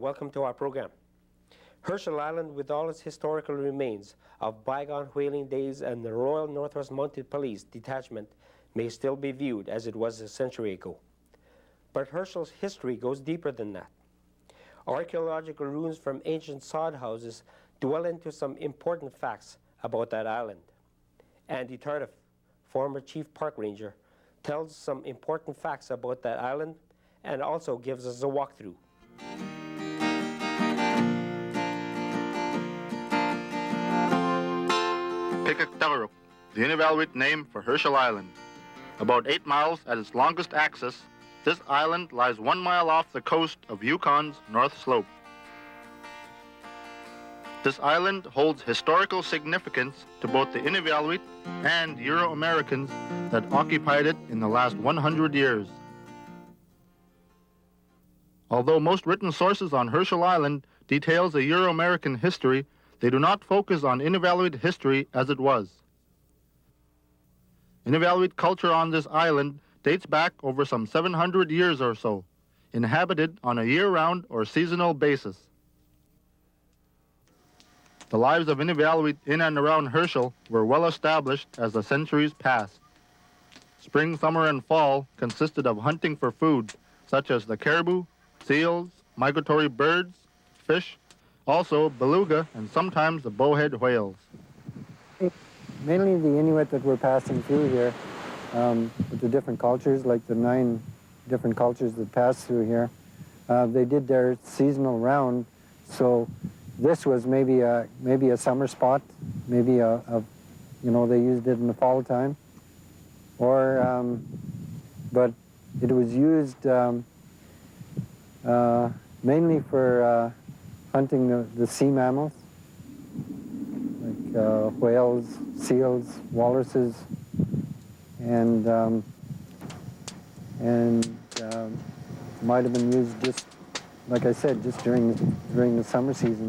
welcome to our program. Herschel Island, with all its historical remains of bygone whaling days and the Royal Northwest Mounted Police detachment, may still be viewed as it was a century ago. But Herschel's history goes deeper than that. Archaeological ruins from ancient sod houses dwell into some important facts about that island. Andy Tardiff, former chief park ranger, tells some important facts about that island and also gives us a walkthrough. Qiqiqtaqruq, the Inuvialuit name for Herschel Island. About 8 miles at its longest axis, this island lies 1 mile off the coast of Yukon's north slope. This island holds historical significance to both the Inuvialuit and Euro-Americans that occupied it in the last 100 years. Although most written sources on Herschel Island details a Euro-American history, they do not focus on Inuvialuit history as it was. Inuvialuit culture on this island dates back over some 700 years or so, inhabited on a year-round or seasonal basis. The lives of Inuvialuit in and around Herschel were well established as the centuries passed. Spring, summer, and fall consisted of hunting for food, such as the caribou, seals, migratory birds, fish, also beluga, and sometimes the bowhead whales. Mainly the Inuit that were passing through here, with the different cultures, like the 9 different cultures that passed through here, they did their seasonal round, so this was maybe a summer spot, maybe they used it in the fall time, or but it was used mainly for hunting the sea mammals, like whales, seals, walruses, and might have been used just, like I said, just during the summer season.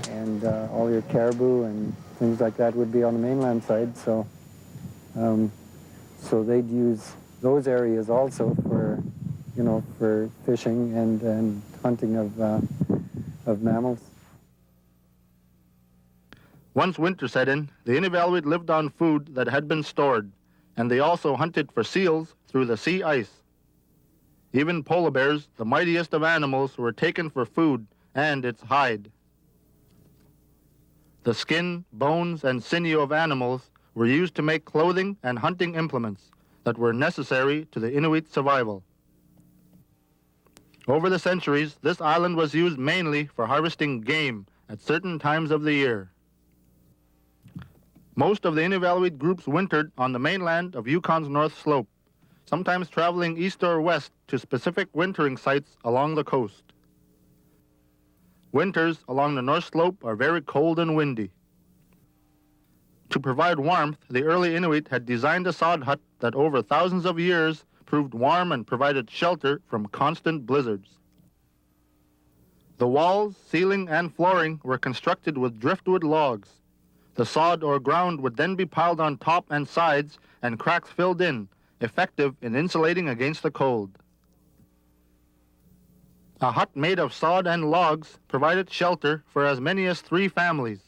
And all your caribou and things like that would be on the mainland side, so they'd use those areas also for, for fishing and hunting of mammals. Once winter set in, the Inuvialuit lived on food that had been stored, and they also hunted for seals through the sea ice. Even polar bears, the mightiest of animals, were taken for food and its hide. The skin, bones, and sinew of animals were used to make clothing and hunting implements that were necessary to the Inuit survival. Over the centuries, this island was used mainly for harvesting game at certain times of the year. Most of the Inuvialuit groups wintered on the mainland of Yukon's north slope, sometimes traveling east or west to specific wintering sites along the coast. Winters along the north slope are very cold and windy. To provide warmth, the early Inuit had designed a sod hut that over thousands of years proved warm and provided shelter from constant blizzards. The walls, ceiling, and flooring were constructed with driftwood logs. The sod or ground would then be piled on top and sides and cracks filled in, effective in insulating against the cold. A hut made of sod and logs provided shelter for as many as 3 families.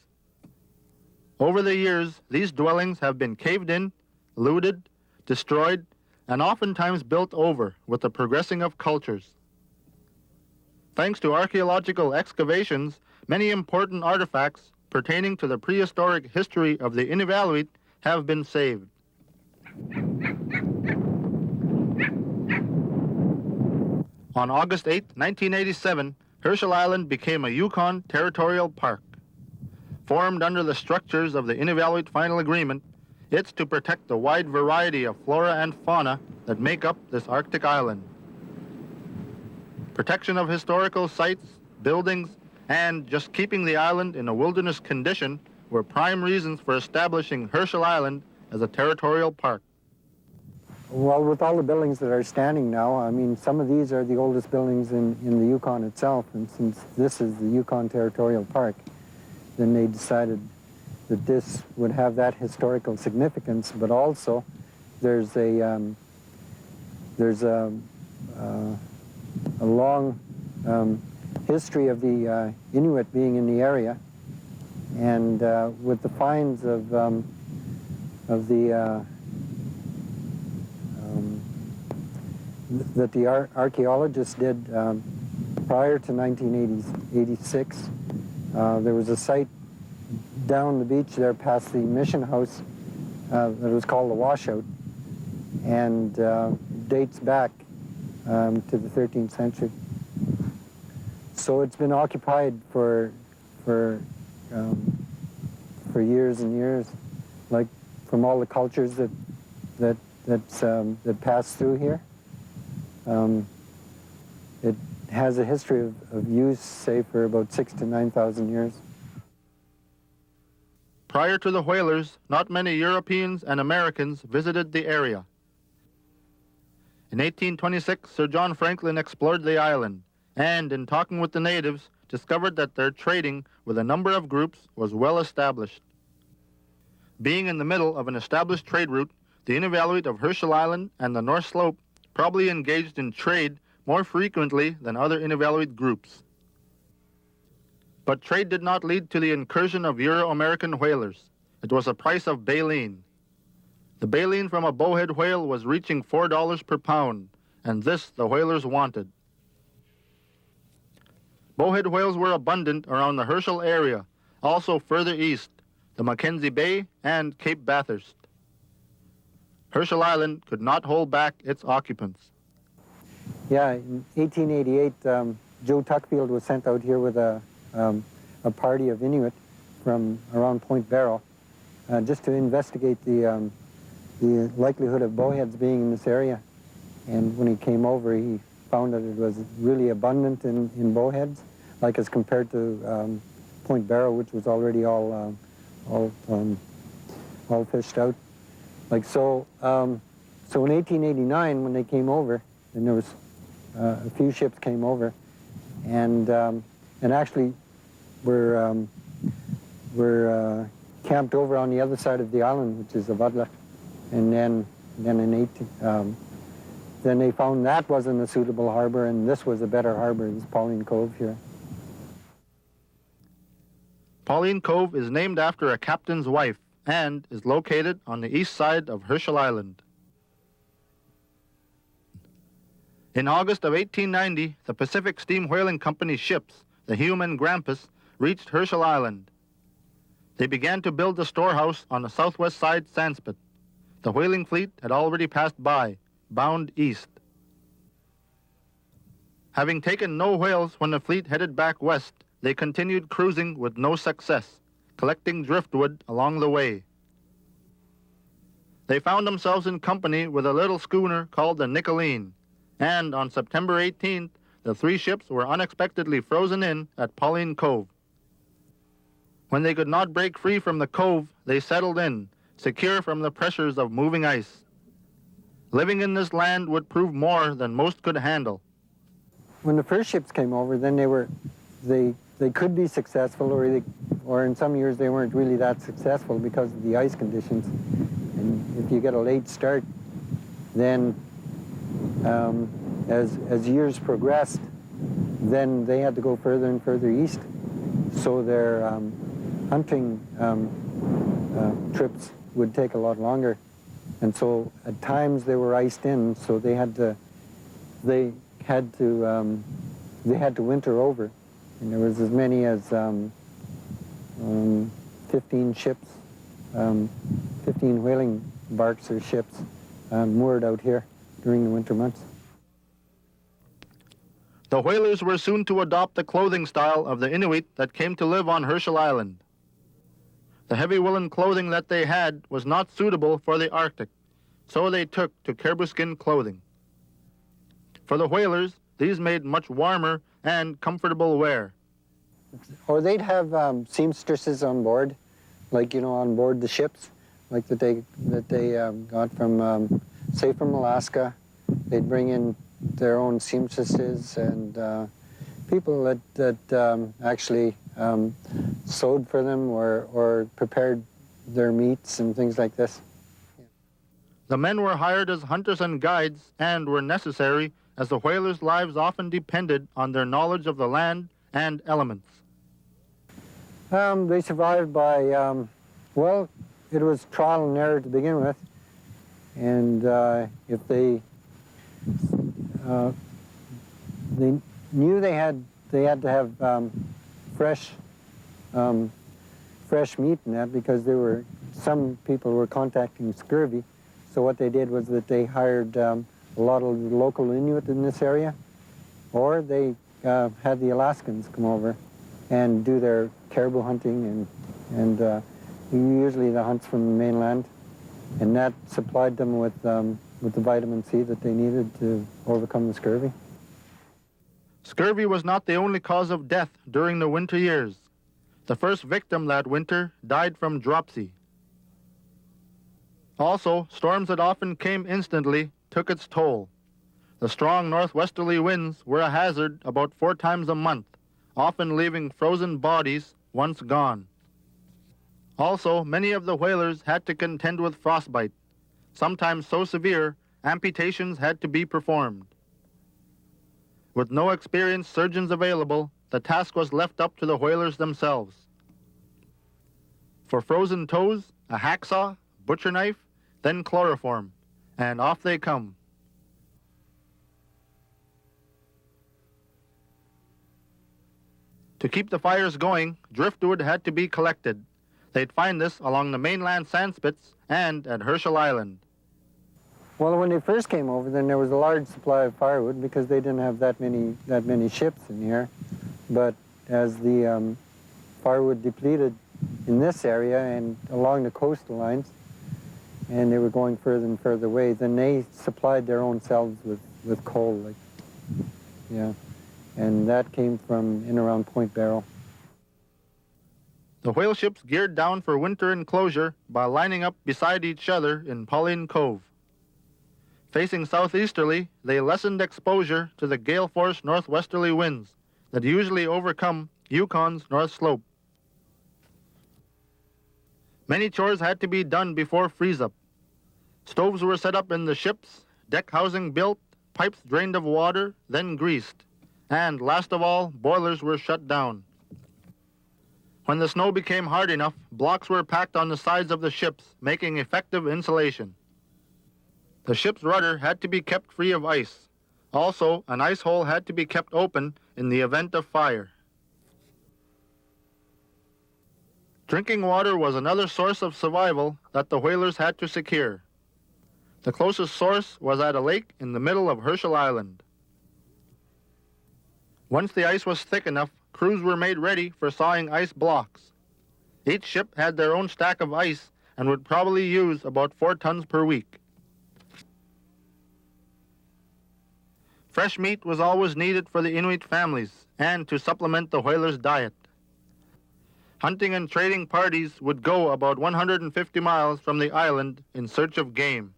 Over the years, these dwellings have been caved in, looted, destroyed, and oftentimes built over with the progressing of cultures. Thanks to archaeological excavations, many important artifacts pertaining to the prehistoric history of the Inuvialuit have been saved. On August 8, 1987, Herschel Island became a Yukon Territorial Park. Formed under the structures of the Inuvialuit Final Agreement, it's to protect the wide variety of flora and fauna that make up this Arctic island. Protection of historical sites, buildings, and just keeping the island in a wilderness condition were prime reasons for establishing Herschel Island as a territorial park. Well, with all the buildings that are standing now, I mean, some of these are the oldest buildings in the Yukon itself, and since this is the Yukon Territorial Park, then they decided that this would have that historical significance, but also there's a long history of the Inuit being in the area, and with the finds of the that the archaeologists did prior to 1986. There was a site down the beach there past the mission house that was called the Washout, and dates back to the 13th century. So it's been occupied for years and years, like from all the cultures that passed through here. It has a history of use, say, for about 6,000 to 9,000 years. Prior to the whalers, not many Europeans and Americans visited the area. In 1826, Sir John Franklin explored the island, and in talking with the natives, discovered that their trading with a number of groups was well established. Being in the middle of an established trade route, the Inuvialuit of Herschel Island and the North Slope probably engaged in trade more frequently than other Inuvialuit groups. But trade did not lead to the incursion of Euro-American whalers. It was a price of baleen. The baleen from a bowhead whale was reaching $4 per pound, and this the whalers wanted. Bowhead whales were abundant around the Herschel area, also further east, the Mackenzie Bay and Cape Bathurst. Herschel Island could not hold back its occupants. Yeah, in 1888, Joe Tuckfield was sent out here with a party of Inuit from around Point Barrow, just to investigate the likelihood of bowheads being in this area. And when he came over, he found that it was really abundant in bowheads, like as compared to Point Barrow, which was already all fished out. Like so, so in 1889, when they came over, and there was a few ships came over, and actually were camped over on the other side of the island, which is Avadla, and then they found that wasn't a suitable harbor, and this was a better harbor, this Pauline Cove here. Pauline Cove is named after a captain's wife and is located on the east side of Herschel Island. In August of 1890, the Pacific Steam Whaling Company ships, the Hume and Grampus, reached Herschel Island. They began to build the storehouse on the southwest side sandspit. The whaling fleet had already passed by, bound east. Having taken no whales when the fleet headed back west, they continued cruising with no success, collecting driftwood along the way. They found themselves in company with a little schooner called the Nicoline, and on September 18th, the three ships were unexpectedly frozen in at Pauline Cove. When they could not break free from the cove, they settled in, secure from the pressures of moving ice. Living in this land would prove more than most could handle. When the first ships came over, then they could be successful, or in some years they weren't really that successful because of the ice conditions. And if you get a late start, then as years progressed, then they had to go further and further east. So their hunting trips would take a lot longer. And so at times they were iced in, so they had to winter over. And there was as many as 15 ships, 15 whaling barks or ships moored out here during the winter months. The whalers were soon to adopt the clothing style of the Inuit that came to live on Herschel Island. The heavy woolen clothing that they had was not suitable for the Arctic, so they took to caribou skin clothing. For the whalers, these made much warmer and comfortable wear. Or they'd have seamstresses on board, like, on board the ships, like that they got from, say, from Alaska. They'd bring in their own seamstresses and people that actually sewed for them or prepared their meats and things like this. The men were hired as hunters and guides and were necessary as the whalers' lives often depended on their knowledge of the land and elements. They survived by, well, it was trial and error to begin with. And if they knew they had to have fresh meat in that, because some people were contacting scurvy. So what they did was that they hired a lot of local Inuit in this area, or they had the Alaskans come over and do their caribou hunting and usually the hunts from the mainland, and that supplied them with the vitamin C that they needed to overcome the scurvy. Scurvy was not the only cause of death during the winter years. The first victim that winter died from dropsy. Also, storms that often came instantly took its toll. The strong northwesterly winds were a hazard about 4 times a month, often leaving frozen bodies once gone. Also, many of the whalers had to contend with frostbite, sometimes so severe, amputations had to be performed. With no experienced surgeons available, the task was left up to the whalers themselves. For frozen toes, a hacksaw, butcher knife, then chloroform, and off they come. To keep the fires going, driftwood had to be collected. They'd find this along the mainland sandspits and at Herschel Island. Well, when they first came over, then there was a large supply of firewood because they didn't have that many ships in here. But as the firewood depleted in this area and along the coastal lines, and they were going further and further away, then they supplied their own selves with coal, and that came from in around Point Barrow. The whale ships geared down for winter enclosure by lining up beside each other in Pauline Cove. Facing southeasterly, they lessened exposure to the gale-force northwesterly winds that usually overcome Yukon's north slope. Many chores had to be done before freeze-up. Stoves were set up in the ships, deck housing built, pipes drained of water, then greased, and last of all, boilers were shut down. When the snow became hard enough, blocks were packed on the sides of the ships, making effective insulation. The ship's rudder had to be kept free of ice. Also, an ice hole had to be kept open in the event of fire. Drinking water was another source of survival that the whalers had to secure. The closest source was at a lake in the middle of Herschel Island. Once the ice was thick enough, crews were made ready for sawing ice blocks. Each ship had their own stack of ice and would probably use about 4 tons per week. Fresh meat was always needed for the Inuit families and to supplement the whalers' diet. Hunting and trading parties would go about 150 miles from the island in search of game.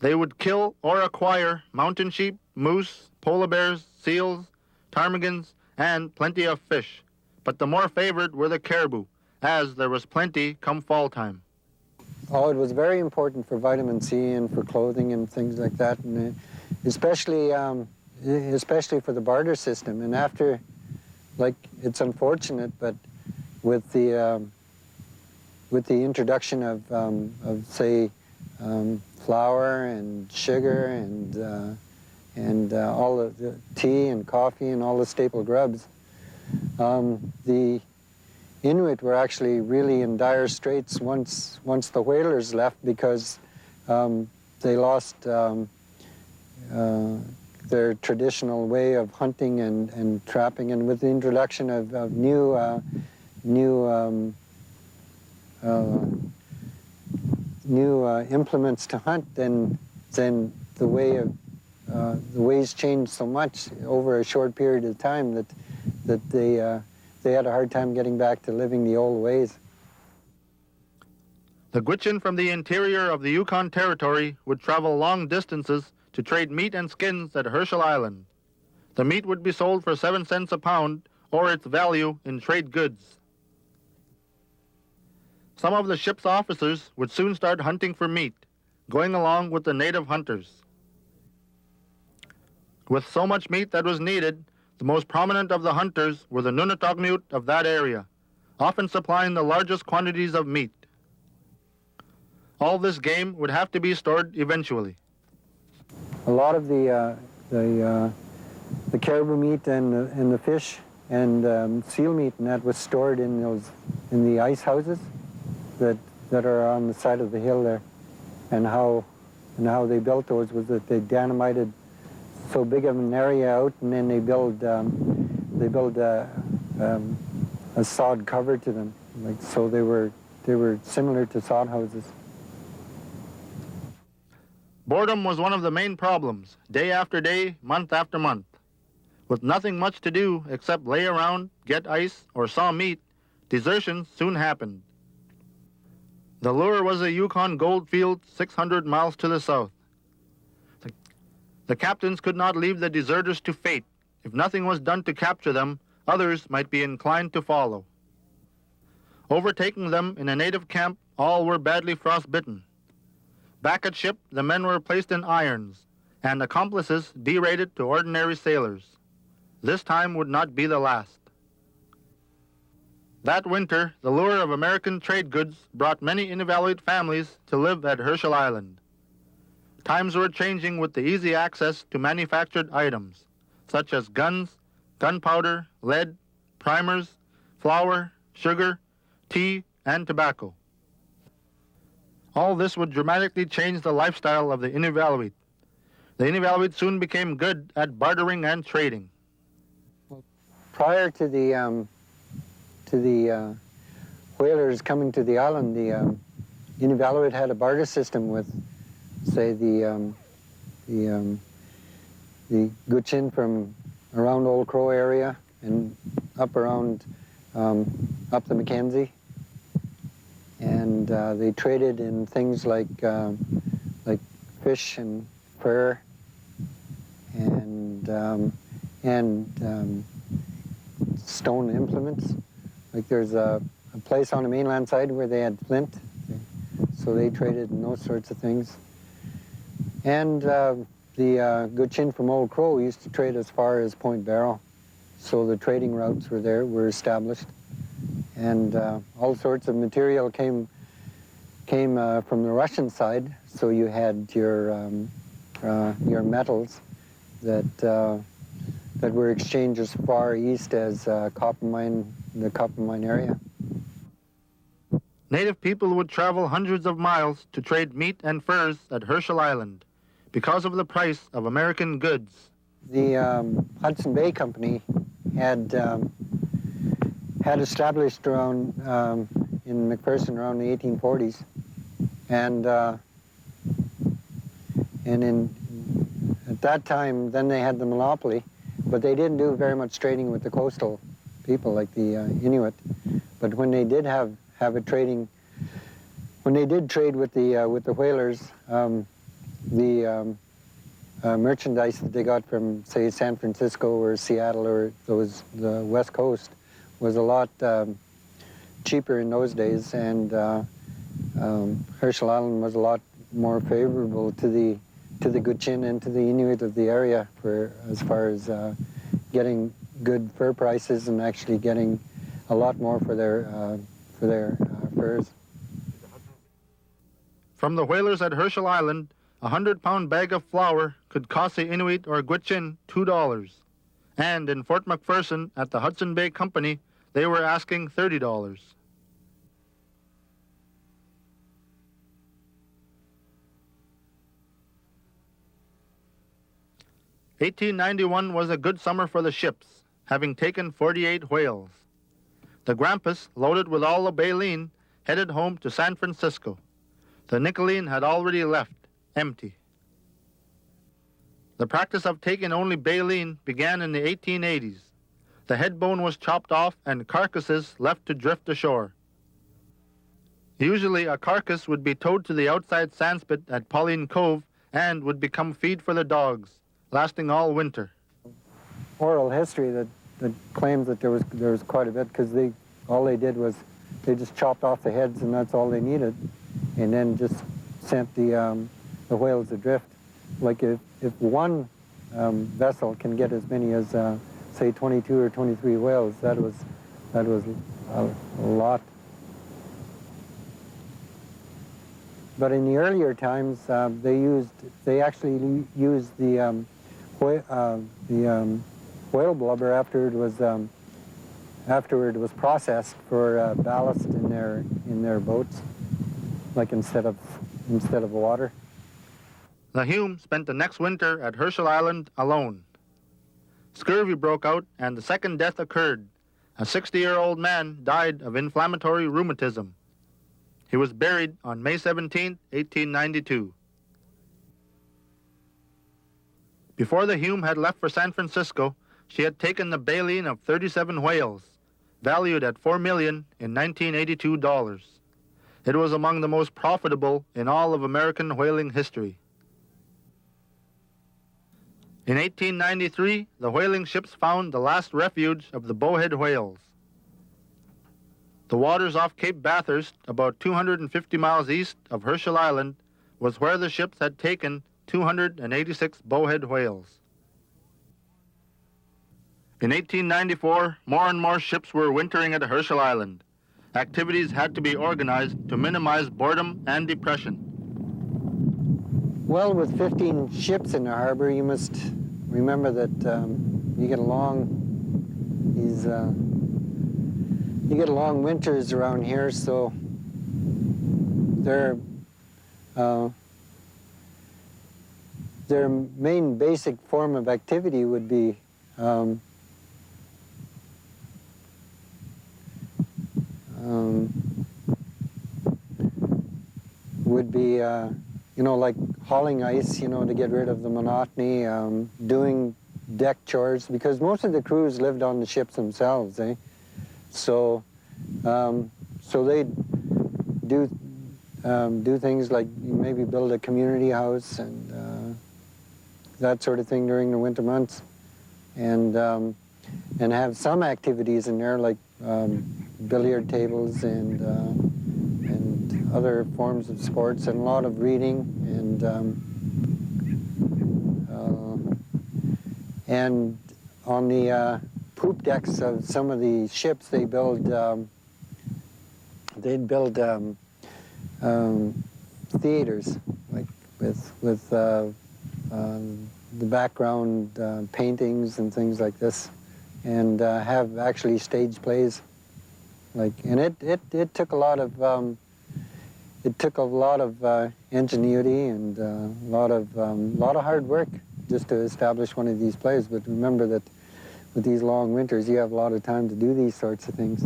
They would kill or acquire mountain sheep, moose, polar bears, seals, ptarmigans, and plenty of fish. But the more favored were the caribou, as there was plenty come fall time. Oh, it was very important for vitamin C and for clothing and things like that, and especially for the barter system. And after, it's unfortunate, but with the introduction of say, flour and sugar and all of the tea and coffee and all the staple grubs, the Inuit were actually really in dire straits once the whalers left, because they lost their traditional way of hunting and trapping, and with the introduction of new implements to hunt, then the ways changed so much over a short period of time that they had a hard time getting back to living the old ways. The Gwich'in from the interior of the Yukon Territory would travel long distances to trade meat and skins at Herschel Island. The meat would be sold for 7 cents a pound, or its value in trade goods. Some of the ship's officers would soon start hunting for meat, going along with the native hunters. With so much meat that was needed, The most prominent of the hunters were the Nunataqmiut of that area, often supplying the largest quantities of meat. All this game would have to be stored eventually. A lot of the caribou meat and the fish and seal meat and that was stored in the ice houses that are on the side of the hill there. And how they built those was that they dynamited so big of an area out, and then they build a sod cover to them, like so they were similar to sod houses. Boredom was one of the main problems, day after day, month after month. With nothing much to do except lay around, get ice, or saw meat, desertion soon happened. The lure was a Yukon gold field 600 miles to the south. The captains could not leave the deserters to fate. If nothing was done to capture them, others might be inclined to follow. Overtaking them in a native camp, all were badly frostbitten. Back at ship, the men were placed in irons, and accomplices derated to ordinary sailors. This time would not be the last. That winter, the lure of American trade goods brought many Inuvialuit families to live at Herschel Island. Times were changing with the easy access to manufactured items, such as guns, gunpowder, lead, primers, flour, sugar, tea, and tobacco. All this would dramatically change the lifestyle of the Inuvialuit. The Inuvialuit soon became good at bartering and trading. Prior to the whalers coming to the island, the Inuvialuit had a barter system with, say, the Gutchin from around Old Crow area and up around up the Mackenzie, and they traded in things like fish and fur and stone implements. Like there's a place on the mainland side where they had flint, so they traded in those sorts of things. And the Gutchin from Old Crow used to trade as far as Point Barrow, so the trading routes were established, and all sorts of material came from the Russian side. So you had your metals that were exchanged as far east as the copper mine area. Native people would travel hundreds of miles to trade meat and furs at Herschel Island because of the price of American goods. The Hudson Bay Company had established around in McPherson around the 1840s, and at that time, then they had the monopoly, but they didn't do very much trading with the coastal people like the Inuit. But when they did have a trading, when they did trade with the whalers, the merchandise that they got from, say, San Francisco or Seattle or the West Coast was a lot cheaper in those days, and Herschel Island was a lot more favorable to the Gutchin and to the Inuit of the area as far as getting good fur prices and actually getting a lot more for their furs. From the whalers at Herschel Island, a 100-pound bag of flour could cost the Inuit or Gutchin $2. And in Fort McPherson at the Hudson Bay Company, they were asking $30. 1891 was a good summer for the ships, having taken 48 whales. The Grampus, loaded with all the baleen, headed home to San Francisco. The Nicolene had already left, empty. The practice of taking only baleen began in the 1880s. The head bone was chopped off and carcasses left to drift ashore. Usually a carcass would be towed to the outside sandspit at Pauline Cove and would become feed for the dogs, lasting all winter. Oral history that claims that there was quite a bit, because all they did was they just chopped off the heads and that's all they needed, and then just sent the whales adrift. Like if one vessel can get as many as say 22 or 23 whales. That was a lot. But in the earlier times, they actually used the whale blubber after it was processed for ballast in their boats, like instead of water. The Hume spent the next winter at Herschel Island alone. Scurvy broke out and the second death occurred. A 60-year-old man died of inflammatory rheumatism. He was buried on May 17, 1892. Before the Hume had left for San Francisco, she had taken the baleen of 37 whales, valued at $4 million in 1982 dollars. It was among the most profitable in all of American whaling history. In 1893, the whaling ships found the last refuge of the bowhead whales. The waters off Cape Bathurst, about 250 miles east of Herschel Island, was where the ships had taken 286 bowhead whales. In 1894, more and more ships were wintering at Herschel Island. Activities had to be organized to minimize boredom and depression. Well, with 15 ships in the harbor, you must remember that you get long winters around here, so their main basic form of activity would be like hauling ice, to get rid of the monotony, doing deck chores, because most of the crews lived on the ships themselves, eh? So they do things like maybe build a community house and that sort of thing during the winter months, and have some activities in there like billiard tables and other forms of sports, and a lot of reading, and on the poop decks of some of the ships, they'd build theaters, like with the background paintings and things like this, and have actually stage plays, and it took a lot of ingenuity and a lot of hard work just to establish one of these plays. But remember that with these long winters, you have a lot of time to do these sorts of things.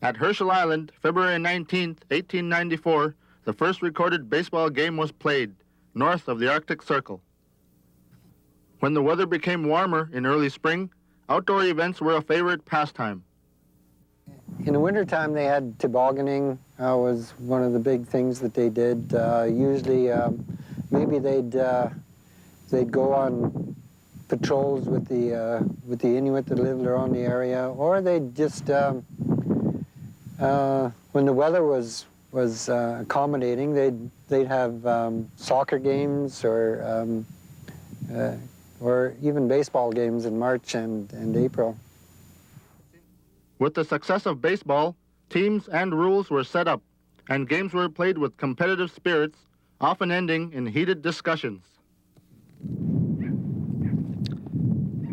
At Herschel Island, February 19, 1894, the first recorded baseball game was played, north of the Arctic Circle. When the weather became warmer in early spring, outdoor events were a favorite pastime. In the wintertime, they had tobogganing, was one of the big things that they did. Usually, maybe they'd go on patrols with the Inuit that lived around the area, or they'd just when the weather was accommodating, they'd have soccer games or even baseball games in March and April. With the success of baseball, teams and rules were set up, and games were played with competitive spirits, often ending in heated discussions.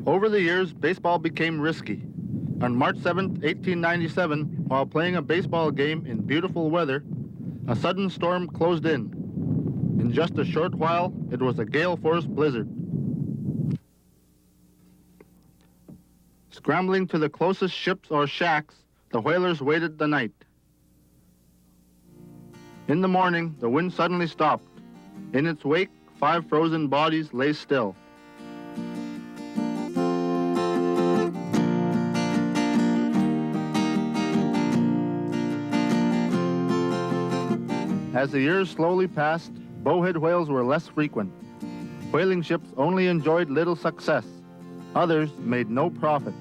Over the years, baseball became risky. On March 7, 1897, while playing a baseball game in beautiful weather, a sudden storm closed in. In just a short while, it was a gale-force blizzard. Scrambling to the closest ships or shacks, the whalers waited the night. In the morning, the wind suddenly stopped. In its wake, 5 frozen bodies lay still. As the years slowly passed, bowhead whales were less frequent. Whaling ships only enjoyed little success. Others made no profit.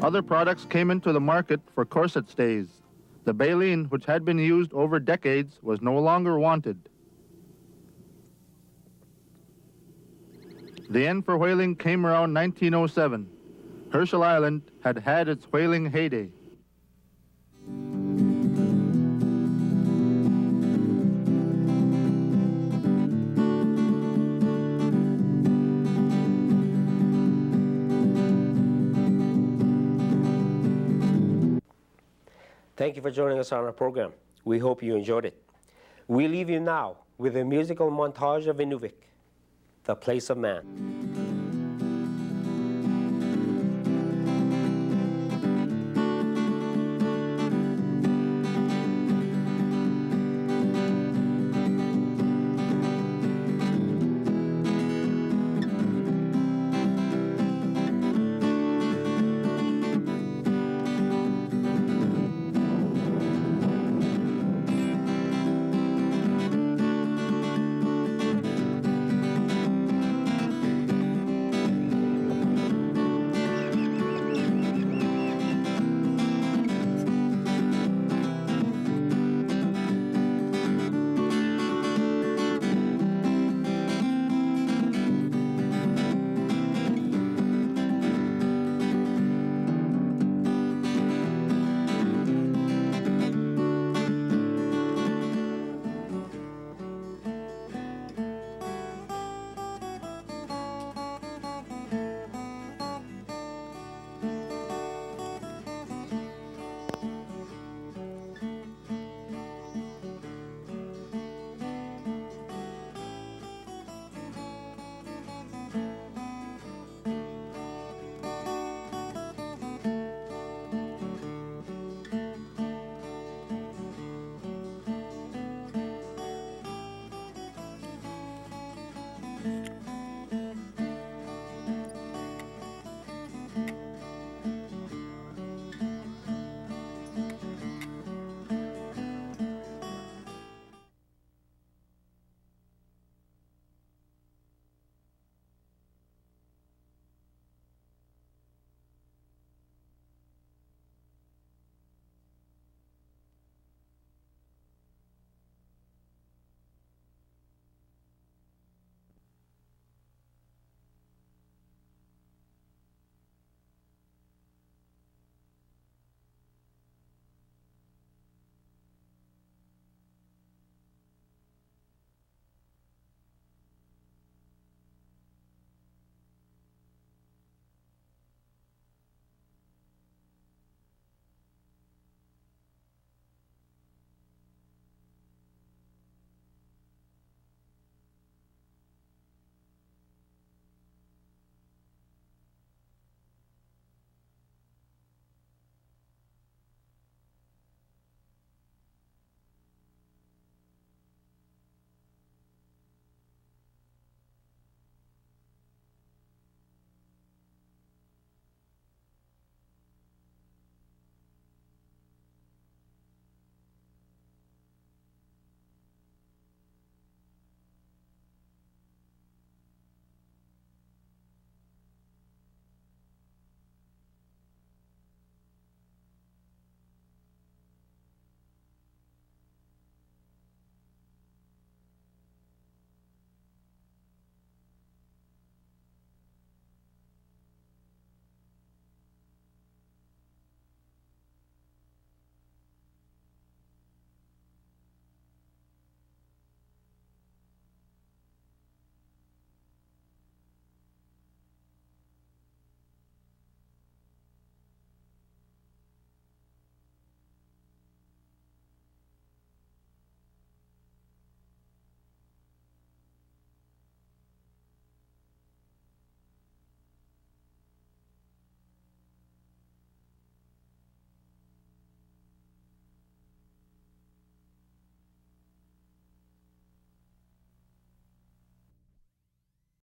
Other products came into the market for corset stays. The baleen, which had been used over decades, was no longer wanted. The end for whaling came around 1907. Herschel Island had had its whaling heyday. Thank you for joining us on our program. We hope you enjoyed it. We leave you now with a musical montage of Inuvik, the place of man.